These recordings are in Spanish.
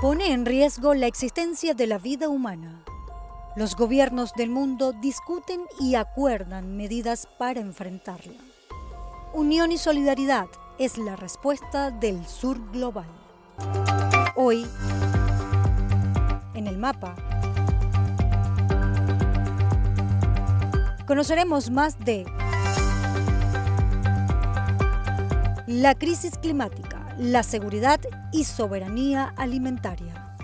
Pone en riesgo la existencia de la vida humana. Los gobiernos del mundo discuten y acuerdan medidas para enfrentarla. Unión y solidaridad es la respuesta del sur global. Hoy, en el mapa, conoceremos más de la crisis climática, la seguridad y soberanía alimentaria.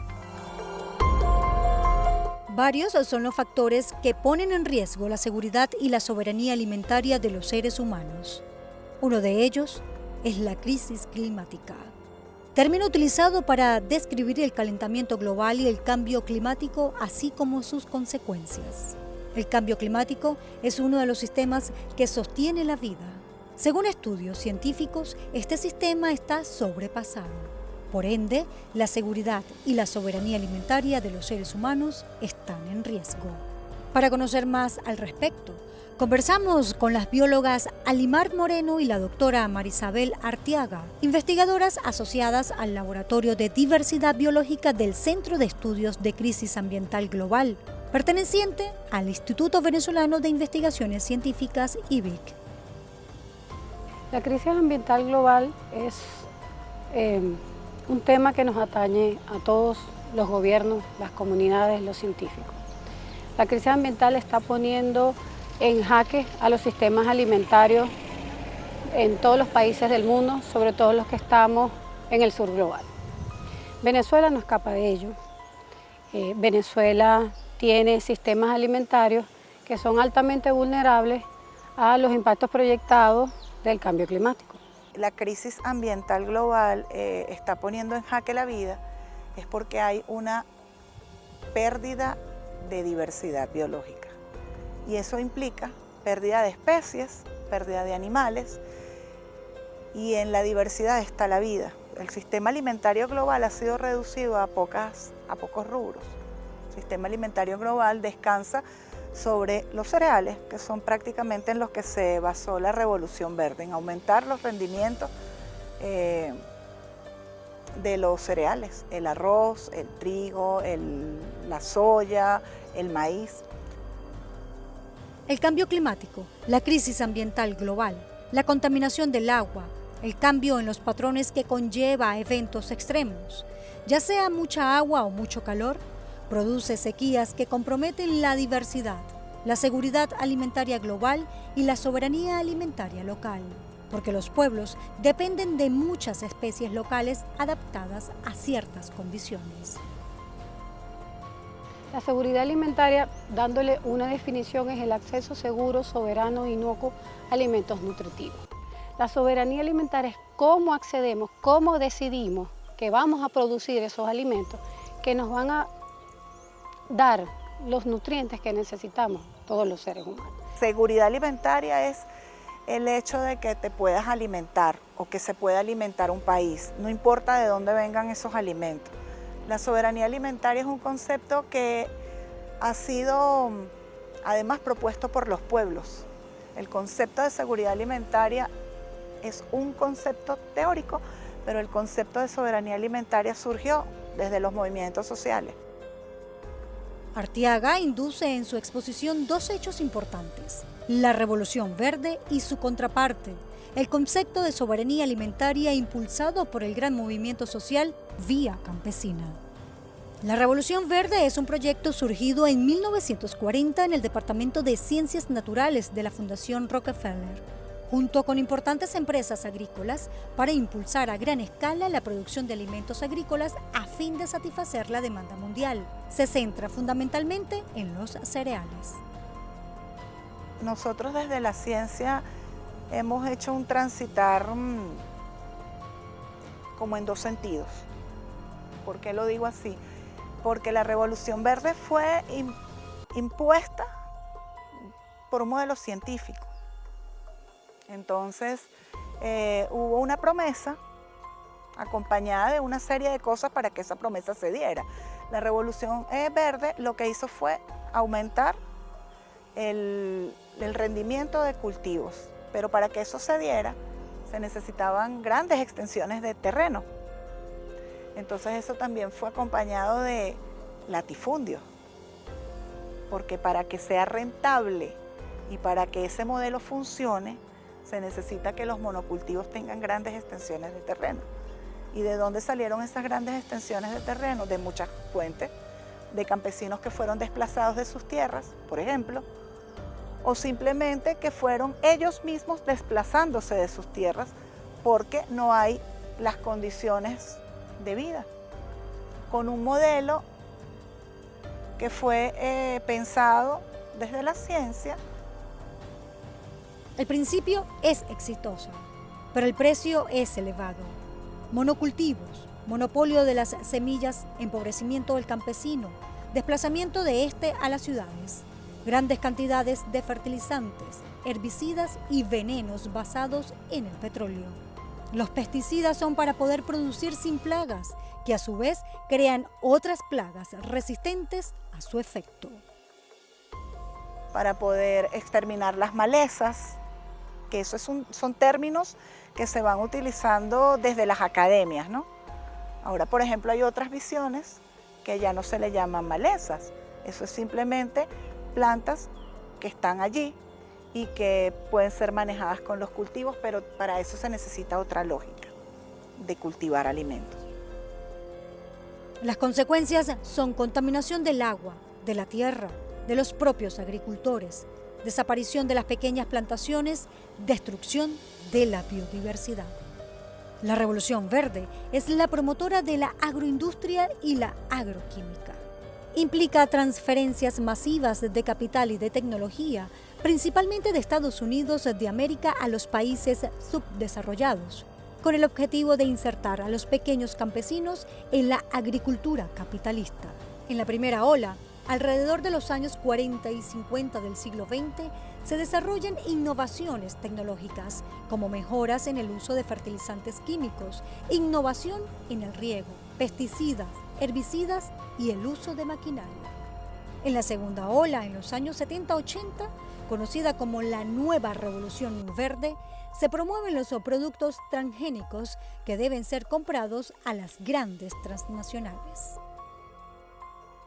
Varios son los factores que ponen en riesgo la seguridad y la soberanía alimentaria de los seres humanos. Uno de ellos es la crisis climática, término utilizado para describir el calentamiento global y el cambio climático, así como sus consecuencias. El cambio climático es uno de los sistemas que sostiene la vida. Según estudios científicos, este sistema está sobrepasado. Por ende, la seguridad y la soberanía alimentaria de los seres humanos están en riesgo. Para conocer más al respecto, conversamos con las biólogas Alimar Moreno y la doctora Marisabel Arteaga, investigadoras asociadas al Laboratorio de Diversidad Biológica del Centro de Estudios de Crisis Ambiental Global, perteneciente al Instituto Venezolano de Investigaciones Científicas, IVIC. La crisis ambiental global es un tema que nos atañe a todos los gobiernos, las comunidades, los científicos. La crisis ambiental está poniendo en jaque a los sistemas alimentarios en todos los países del mundo, sobre todo los que estamos en el sur global. Venezuela no escapa de ello. Venezuela tiene sistemas alimentarios que son altamente vulnerables a los impactos proyectados del cambio climático. La crisis ambiental global está poniendo en jaque la vida es porque hay una pérdida de diversidad biológica. Y eso implica pérdida de especies, pérdida de animales, y en la diversidad está la vida. El sistema alimentario global ha sido reducido a pocos rubros. El sistema alimentario global descansa sobre los cereales, que son prácticamente en los que se basó la Revolución Verde, en aumentar los rendimientos de los cereales, el arroz, el trigo, la soya, el maíz. El cambio climático, la crisis ambiental global, la contaminación del agua, el cambio en los patrones que conlleva a eventos extremos, ya sea mucha agua o mucho calor, produce sequías que comprometen la diversidad, la seguridad alimentaria global y la soberanía alimentaria local, porque los pueblos dependen de muchas especies locales adaptadas a ciertas condiciones. La seguridad alimentaria, dándole una definición, es el acceso seguro, soberano e inocuo a alimentos nutritivos. La soberanía alimentaria es cómo accedemos, cómo decidimos que vamos a producir esos alimentos que nos van a dar los nutrientes que necesitamos todos los seres humanos. Seguridad alimentaria es el hecho de que te puedas alimentar o que se pueda alimentar un país, no importa de dónde vengan esos alimentos. La soberanía alimentaria es un concepto que ha sido además propuesto por los pueblos. El concepto de seguridad alimentaria es un concepto teórico, pero el concepto de soberanía alimentaria surgió desde los movimientos sociales. Arteaga induce en su exposición dos hechos importantes: la Revolución Verde y su contraparte, el concepto de soberanía alimentaria impulsado por el gran movimiento social Vía Campesina. La Revolución Verde es un proyecto surgido en 1940 en el Departamento de Ciencias Naturales de la Fundación Rockefeller, junto con importantes empresas agrícolas, para impulsar a gran escala la producción de alimentos agrícolas a fin de satisfacer la demanda mundial. Se centra fundamentalmente en los cereales. Nosotros desde la ciencia hemos hecho un transitar como en dos sentidos. ¿Por qué lo digo así? Porque la Revolución Verde fue impuesta por un modelo científico. Entonces hubo una promesa acompañada de una serie de cosas para que esa promesa se diera. La Revolución Verde lo que hizo fue aumentar el rendimiento de cultivos, pero para que eso se diera se necesitaban grandes extensiones de terreno. Entonces eso también fue acompañado de latifundios, porque para que sea rentable y para que ese modelo funcione, se necesita que los monocultivos tengan grandes extensiones de terreno. ¿Y de dónde salieron esas grandes extensiones de terreno? De muchas fuentes, de campesinos que fueron desplazados de sus tierras, por ejemplo, o simplemente que fueron ellos mismos desplazándose de sus tierras porque no hay las condiciones de vida. Con un modelo que fue pensado desde la ciencia. El principio es exitoso, pero el precio es elevado. Monocultivos, monopolio de las semillas, empobrecimiento del campesino, desplazamiento de este a las ciudades, grandes cantidades de fertilizantes, herbicidas y venenos basados en el petróleo. Los pesticidas son para poder producir sin plagas, que a su vez crean otras plagas resistentes a su efecto. Para poder exterminar las malezas, que eso son términos que se van utilizando desde las academias, ¿no? Ahora, por ejemplo, hay otras visiones que ya no se le llaman malezas. Eso es simplemente plantas que están allí y que pueden ser manejadas con los cultivos, pero para eso se necesita otra lógica de cultivar alimentos. Las consecuencias son contaminación del agua, de la tierra, de los propios agricultores, desaparición de las pequeñas plantaciones, destrucción de la biodiversidad. La Revolución Verde es la promotora de la agroindustria y la agroquímica. Implica transferencias masivas de capital y de tecnología, principalmente de Estados Unidos de América a los países subdesarrollados, con el objetivo de insertar a los pequeños campesinos en la agricultura capitalista. En la primera ola, alrededor de los años 40 y 50 del siglo XX, se desarrollan innovaciones tecnológicas, como mejoras en el uso de fertilizantes químicos, innovación en el riego, pesticidas, herbicidas y el uso de maquinaria. En la segunda ola, en los años 70-80, conocida como la Nueva Revolución Verde, se promueven los productos transgénicos que deben ser comprados a las grandes transnacionales.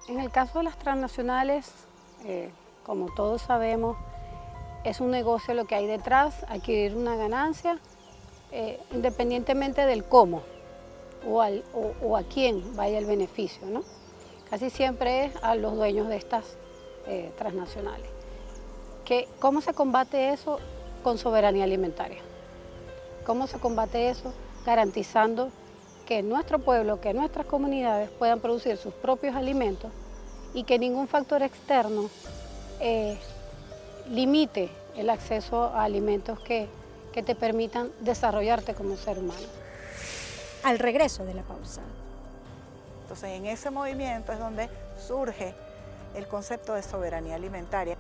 En el caso de las transnacionales, como todos sabemos, es un negocio lo que hay detrás, adquirir una ganancia, independientemente del cómo o a quién vaya el beneficio, ¿no? Casi siempre es a los dueños de estas transnacionales. ¿Cómo se combate eso? Con soberanía alimentaria. ¿Cómo se combate eso? Garantizando que nuestro pueblo, que nuestras comunidades puedan producir sus propios alimentos y que ningún factor externo limite el acceso a alimentos que te permitan desarrollarte como ser humano. Al regreso de la pausa. Entonces, en ese movimiento es donde surge el concepto de soberanía alimentaria.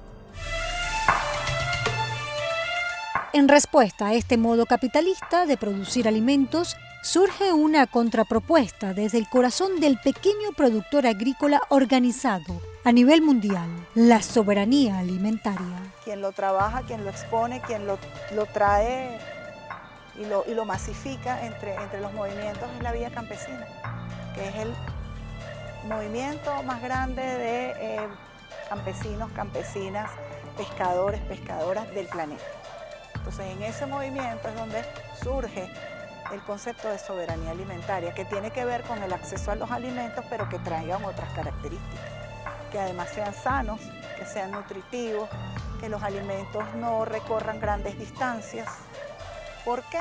En respuesta a este modo capitalista de producir alimentos, surge una contrapropuesta desde el corazón del pequeño productor agrícola organizado a nivel mundial, la soberanía alimentaria. Quien lo trabaja, quien lo expone, quien lo trae y lo masifica entre los movimientos es la Vía Campesina, que es el movimiento más grande de campesinos, campesinas, pescadores, pescadoras del planeta. Entonces, en ese movimiento es donde surge el concepto de soberanía alimentaria, que tiene que ver con el acceso a los alimentos, pero que traigan otras características, que además sean sanos, que sean nutritivos, que los alimentos no recorran grandes distancias. ¿Por qué?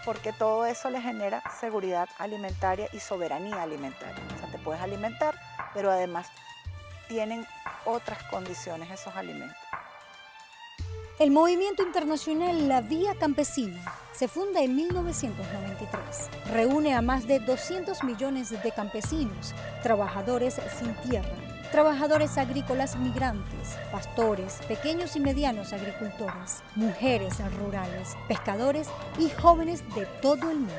Porque todo eso le genera seguridad alimentaria y soberanía alimentaria. O sea, te puedes alimentar, pero además tienen otras condiciones esos alimentos. El movimiento internacional La Vía Campesina se funda en 1993. Reúne a más de 200 millones de campesinos, trabajadores sin tierra, trabajadores agrícolas migrantes, pastores, pequeños y medianos agricultores, mujeres rurales, pescadores y jóvenes de todo el mundo.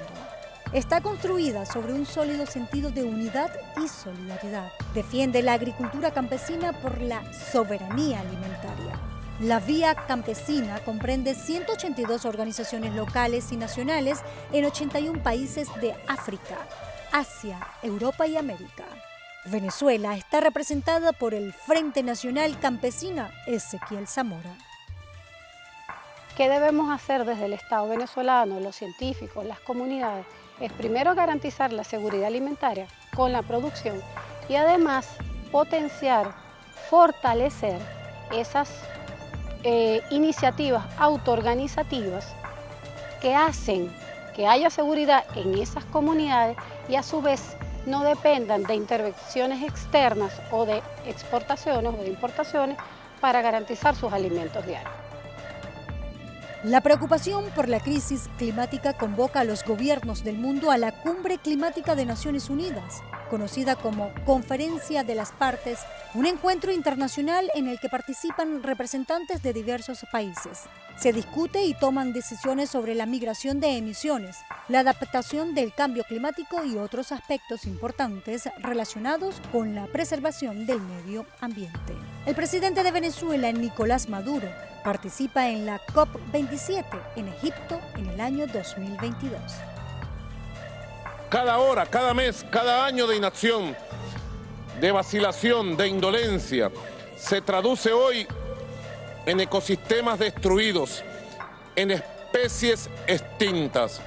Está construida sobre un sólido sentido de unidad y solidaridad. Defiende la agricultura campesina por la soberanía alimentaria. La Vía Campesina comprende 182 organizaciones locales y nacionales en 81 países de África, Asia, Europa y América. Venezuela está representada por el Frente Nacional Campesina Ezequiel Zamora. ¿Qué debemos hacer desde el Estado venezolano, los científicos, las comunidades? Es primero garantizar la seguridad alimentaria con la producción y además potenciar, fortalecer esas iniciativas autoorganizativas que hacen que haya seguridad en esas comunidades y a su vez no dependan de intervenciones externas o de exportaciones o de importaciones para garantizar sus alimentos diarios. La preocupación por la crisis climática convoca a los gobiernos del mundo a la Cumbre Climática de Naciones Unidas, conocida como Conferencia de las Partes, un encuentro internacional en el que participan representantes de diversos países. Se discute y toman decisiones sobre la migración de emisiones, la adaptación del cambio climático y otros aspectos importantes relacionados con la preservación del medio ambiente. El presidente de Venezuela, Nicolás Maduro, participa en la COP27 en Egipto en el año 2022. Cada hora, cada mes, cada año de inacción, de vacilación, de indolencia, se traduce hoy en ecosistemas destruidos, en especies extintas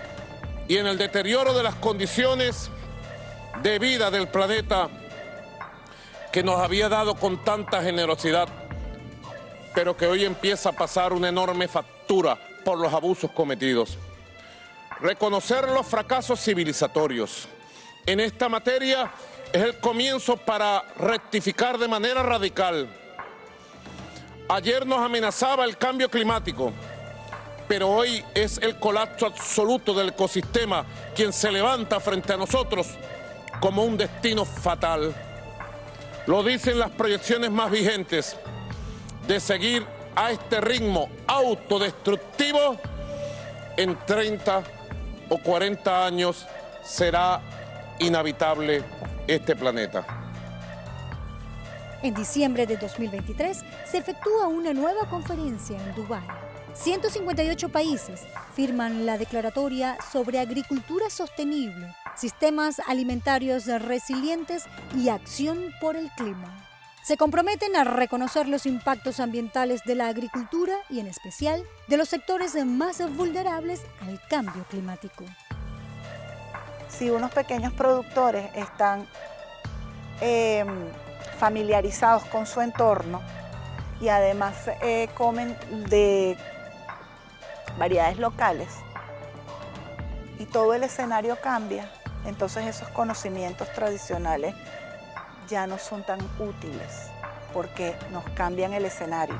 y en el deterioro de las condiciones de vida del planeta que nos había dado con tanta generosidad, pero que hoy empieza a pasar una enorme factura por los abusos cometidos. Reconocer los fracasos civilizatorios en esta materia es el comienzo para rectificar de manera radical. Ayer nos amenazaba el cambio climático, pero hoy es el colapso absoluto del ecosistema quien se levanta frente a nosotros como un destino fatal. Lo dicen las proyecciones más vigentes. De seguir a este ritmo autodestructivo, en 30 o 40 años será inhabitable este planeta. En diciembre de 2023 se efectúa una nueva conferencia en Dubái. 158 países firman la declaratoria sobre agricultura sostenible, sistemas alimentarios resilientes y acción por el clima. Se comprometen a reconocer los impactos ambientales de la agricultura y en especial de los sectores más vulnerables al cambio climático. Si unos pequeños productores están familiarizados con su entorno y además comen de variedades locales y todo el escenario cambia, entonces esos conocimientos tradicionales ya no son tan útiles porque nos cambian el escenario.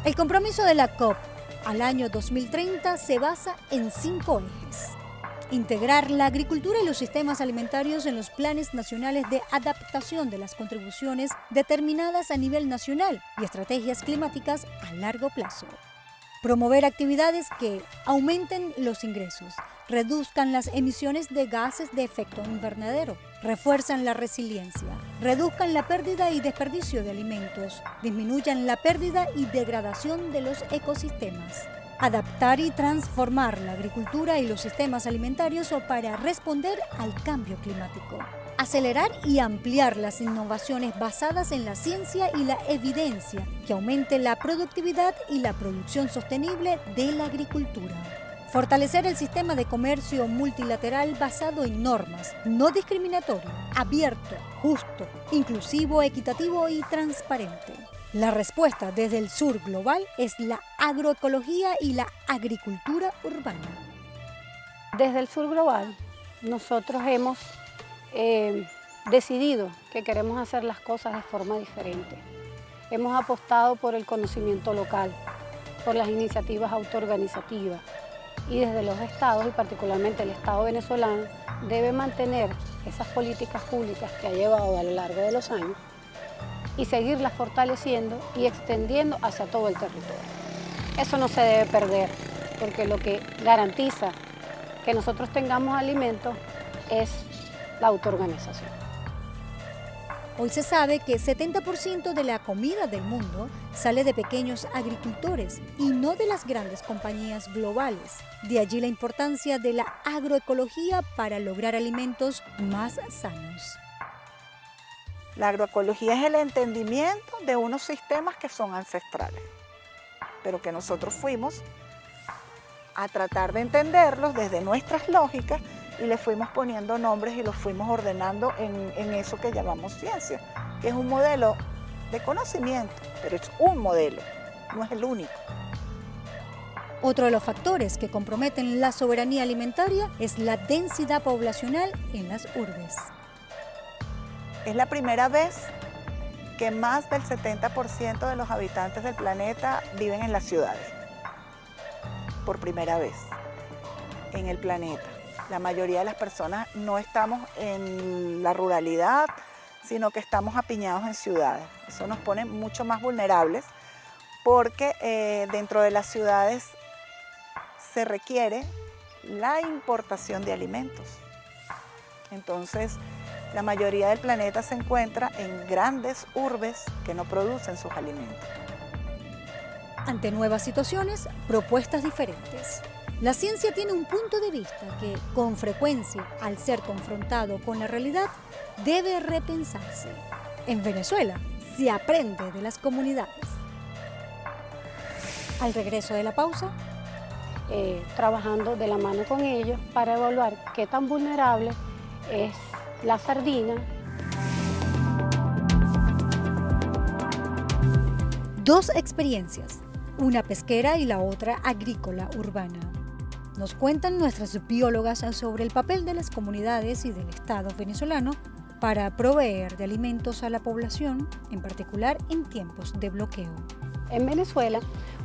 El compromiso de la COP al año 2030 se basa en 5 ejes. Integrar la agricultura y los sistemas alimentarios en los planes nacionales de adaptación de las contribuciones determinadas a nivel nacional y estrategias climáticas a largo plazo. Promover actividades que aumenten los ingresos, reduzcan las emisiones de gases de efecto invernadero, refuerzan la resiliencia, reduzcan la pérdida y desperdicio de alimentos, disminuyan la pérdida y degradación de los ecosistemas. Adaptar y transformar la agricultura y los sistemas alimentarios para responder al cambio climático. Acelerar y ampliar las innovaciones basadas en la ciencia y la evidencia que aumente la productividad y la producción sostenible de la agricultura. Fortalecer el sistema de comercio multilateral basado en normas, no discriminatorio, abierto, justo, inclusivo, equitativo y transparente. La respuesta desde el sur global es la agroecología y la agricultura urbana. Desde el sur global, nosotros hemos decidido que queremos hacer las cosas de forma diferente. Hemos apostado por el conocimiento local, por las iniciativas autoorganizativas y desde los estados, y particularmente el Estado venezolano, debe mantener esas políticas públicas que ha llevado a lo largo de los años y seguirlas fortaleciendo y extendiendo hacia todo el territorio. Eso no se debe perder, porque lo que garantiza que nosotros tengamos alimentos es la autoorganización. Hoy se sabe que 70% de la comida del mundo sale de pequeños agricultores y no de las grandes compañías globales. De allí la importancia de la agroecología para lograr alimentos más sanos. La agroecología es el entendimiento de unos sistemas que son ancestrales, pero que nosotros fuimos a tratar de entenderlos desde nuestras lógicas y le fuimos poniendo nombres y los fuimos ordenando en eso que llamamos ciencia, que es un modelo de conocimiento, pero es un modelo, no es el único. Otro de los factores que comprometen la soberanía alimentaria es la densidad poblacional en las urbes. Es la primera vez que más del 70% de los habitantes del planeta viven en las ciudades. Por primera vez en el planeta. La mayoría de las personas no estamos en la ruralidad, sino que estamos apiñados en ciudades. Eso nos pone mucho más vulnerables porque dentro de las ciudades se requiere la importación de alimentos. Entonces, la mayoría del planeta se encuentra en grandes urbes que no producen sus alimentos. Ante nuevas situaciones, propuestas diferentes. La ciencia tiene un punto de vista que, con frecuencia, al ser confrontado con la realidad, debe repensarse. En Venezuela, se aprende de las comunidades. Al regreso de la pausa, trabajando de la mano con ellos para evaluar qué tan vulnerable es la sardina. Dos experiencias, una pesquera y la otra agrícola urbana. Nos cuentan nuestras biólogas sobre el papel de las comunidades y del Estado venezolano para proveer de alimentos a la población, en particular en tiempos de bloqueo. En Venezuela,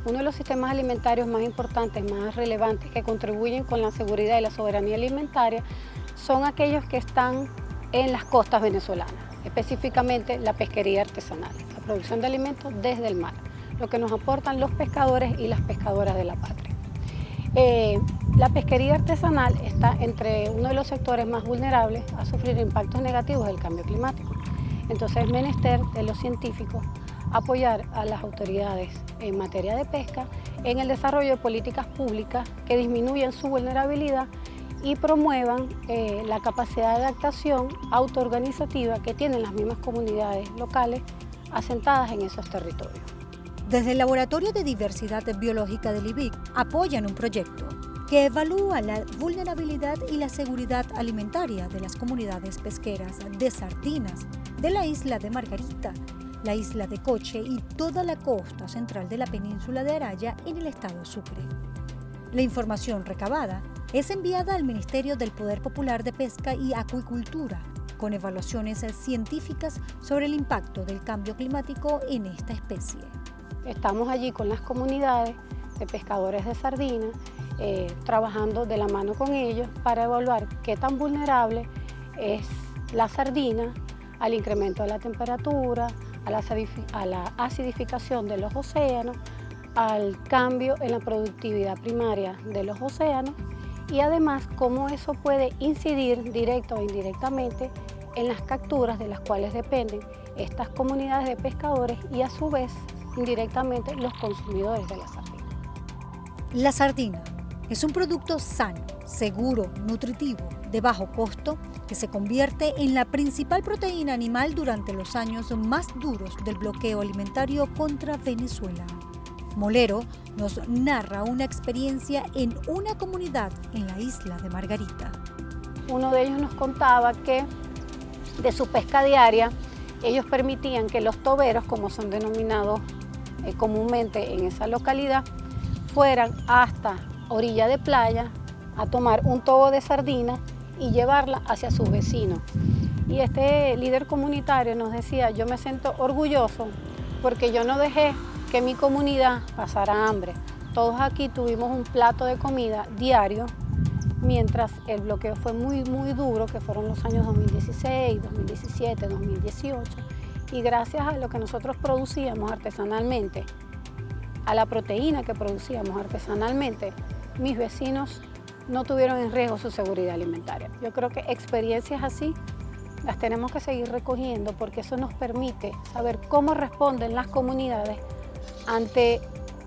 uno de los sistemas alimentarios más importantes, más relevantes, que contribuyen con la seguridad y la soberanía alimentaria, son aquellos que están en las costas venezolanas, específicamente la pesquería artesanal, la producción de alimentos desde el mar, lo que nos aportan los pescadores y las pescadoras de la patria. La pesquería artesanal está entre uno de los sectores más vulnerables a sufrir impactos negativos del cambio climático. Entonces es menester de los científicos apoyar a las autoridades en materia de pesca en el desarrollo de políticas públicas que disminuyan su vulnerabilidad y promuevan la capacidad de adaptación autoorganizativa que tienen las mismas comunidades locales asentadas en esos territorios. Desde el Laboratorio de Diversidad Biológica del IBIC apoyan un proyecto que evalúa la vulnerabilidad y la seguridad alimentaria de las comunidades pesqueras de sardinas de la isla de Margarita, la isla de Coche y toda la costa central de la península de Araya en el estado Sucre. La información recabada es enviada al Ministerio del Poder Popular de Pesca y Acuicultura, con evaluaciones científicas sobre el impacto del cambio climático en esta especie. Estamos allí con las comunidades de pescadores de sardinas, trabajando de la mano con ellos para evaluar qué tan vulnerable es la sardina al incremento de la temperatura, a la acidificación de los océanos, al cambio en la productividad primaria de los océanos y además cómo eso puede incidir directo o indirectamente en las capturas de las cuales dependen estas comunidades de pescadores y a su vez indirectamente los consumidores de la sardina. La sardina es un producto sano, seguro, nutritivo, de bajo costo, que se convierte en la principal proteína animal durante los años más duros del bloqueo alimentario contra Venezuela. Molero nos narra una experiencia en una comunidad en la isla de Margarita. Uno de ellos nos contaba que de su pesca diaria, ellos permitían que los toberos, como son denominados comúnmente en esa localidad, fueran hasta orilla de playa a tomar un tobo de sardina y llevarla hacia sus vecinos. Y este líder comunitario nos decía, yo me siento orgulloso porque yo no dejé que mi comunidad pasara hambre. Todos aquí tuvimos un plato de comida diario, mientras el bloqueo fue muy duro, que fueron los años 2016, 2017, 2018, y gracias a lo que nosotros producíamos artesanalmente, a la proteína que producíamos artesanalmente, mis vecinos no tuvieron en riesgo su seguridad alimentaria. Yo creo que experiencias así las tenemos que seguir recogiendo porque eso nos permite saber cómo responden las comunidades ante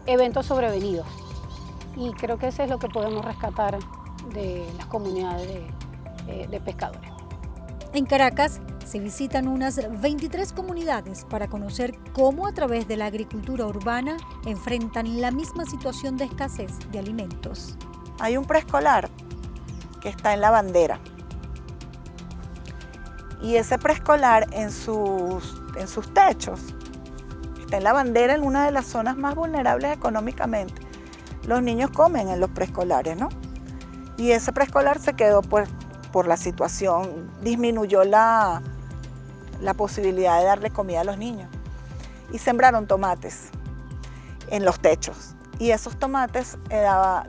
eventos sobrevenidos. Y creo que eso es lo que podemos rescatar de las comunidades de pescadores. En Caracas se visitan unas 23 comunidades para conocer cómo a través de la agricultura urbana enfrentan la misma situación de escasez de alimentos. Hay un preescolar que está en La Bandera. Y ese preescolar en sus techos está en La Bandera, en una de las zonas más vulnerables económicamente. Los niños comen en los preescolares, ¿no? Y ese preescolar se quedó por la situación, disminuyó la posibilidad de darle comida a los niños. Y sembraron tomates en los techos. Y esos tomates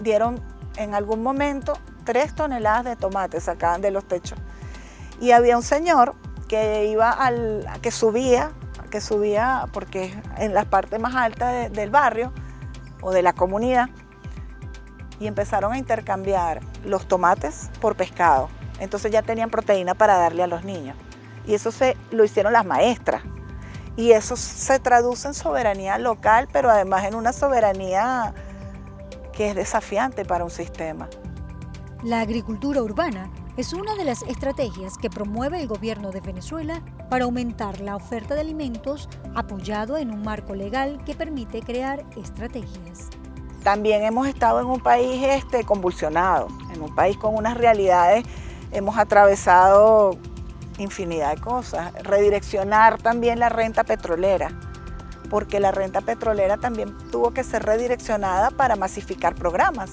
dieron en algún momento 3 toneladas de tomates, sacaban de los techos. Y había un señor que que subía porque en la parte más alta del barrio o de la comunidad, y empezaron a intercambiar los tomates por pescado. Entonces ya tenían proteína para darle a los niños. Y eso lo hicieron las maestras. Y eso se traduce en soberanía local, pero además en una soberanía que es desafiante para un sistema. La agricultura urbana es una de las estrategias que promueve el gobierno de Venezuela para aumentar la oferta de alimentos, apoyado en un marco legal que permite crear estrategias. También hemos estado en un país convulsionado, en un país con unas realidades, hemos atravesado infinidad de cosas. Redireccionar también la renta petrolera, porque la renta petrolera también tuvo que ser redireccionada para masificar programas.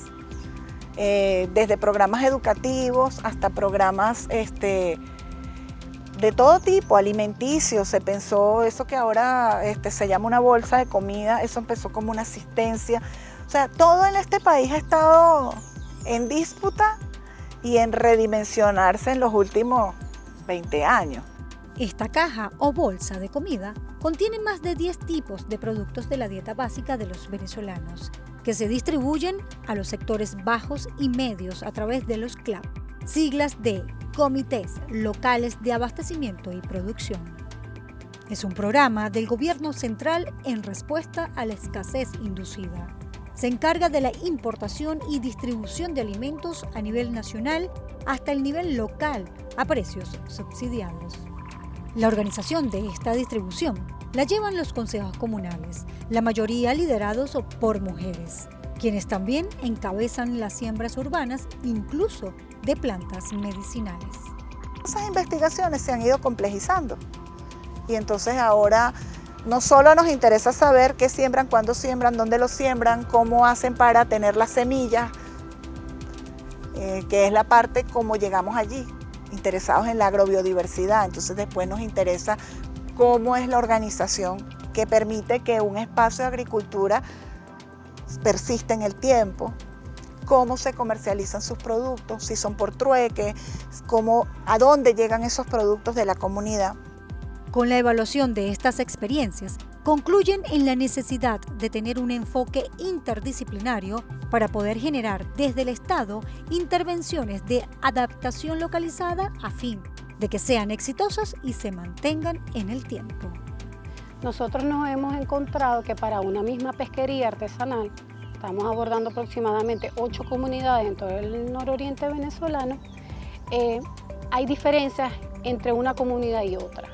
Desde programas educativos hasta programas de todo tipo, alimenticios. Se pensó eso que ahora se llama una bolsa de comida, eso empezó como una asistencia. O sea, todo en este país ha estado en disputa y en redimensionarse en los últimos 20 años. Esta caja o bolsa de comida contiene más de 10 tipos de productos de la dieta básica de los venezolanos, que se distribuyen a los sectores bajos y medios a través de los CLAP, siglas de Comités Locales de Abastecimiento y Producción. Es un programa del gobierno central en respuesta a la escasez inducida. Se encarga de la importación y distribución de alimentos a nivel nacional hasta el nivel local a precios subsidiados. La organización de esta distribución la llevan los consejos comunales, la mayoría liderados por mujeres, quienes también encabezan las siembras urbanas, incluso de plantas medicinales. Esas investigaciones se han ido complejizando y entonces ahora no solo nos interesa saber qué siembran, cuándo siembran, dónde lo siembran, cómo hacen para tener las semillas, que es la parte cómo llegamos allí, interesados en la agrobiodiversidad. Entonces después nos interesa cómo es la organización que permite que un espacio de agricultura persista en el tiempo, cómo se comercializan sus productos, si son por trueque, a dónde llegan esos productos de la comunidad. Con la evaluación de estas experiencias, concluyen en la necesidad de tener un enfoque interdisciplinario para poder generar desde el Estado intervenciones de adaptación localizada a fin de que sean exitosas y se mantengan en el tiempo. Nosotros nos hemos encontrado que para una misma pesquería artesanal, estamos abordando aproximadamente 8 comunidades en todo el nororiente venezolano, hay diferencias entre una comunidad y otra.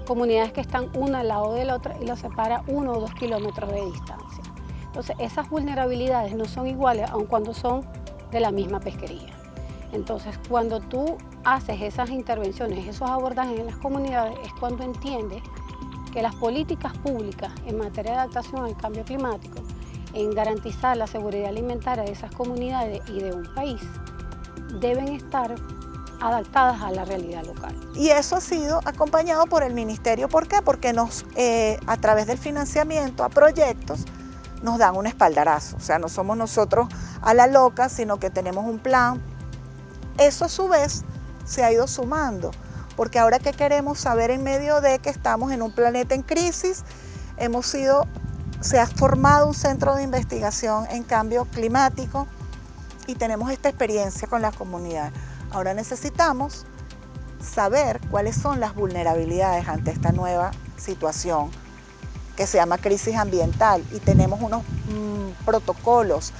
Comunidades que están una al lado de la otra y los separa 1 o 2 kilómetros de distancia. Entonces, esas vulnerabilidades no son iguales aun cuando son de la misma pesquería. Entonces, cuando tú haces esas intervenciones, esos abordajes en las comunidades, es cuando entiendes que las políticas públicas en materia de adaptación al cambio climático, en garantizar la seguridad alimentaria de esas comunidades y de un país, deben estar adaptadas a la realidad local. Y eso ha sido acompañado por el Ministerio. ¿Por qué? Porque a través del financiamiento a proyectos nos dan un espaldarazo. O sea, no somos nosotros a la loca, sino que tenemos un plan. Eso a su vez se ha ido sumando, porque ahora que queremos saber en medio de que estamos en un planeta en crisis, se ha formado un centro de investigación en cambio climático y tenemos esta experiencia con la comunidad. Ahora necesitamos saber cuáles son las vulnerabilidades ante esta nueva situación que se llama crisis ambiental y tenemos unos protocolos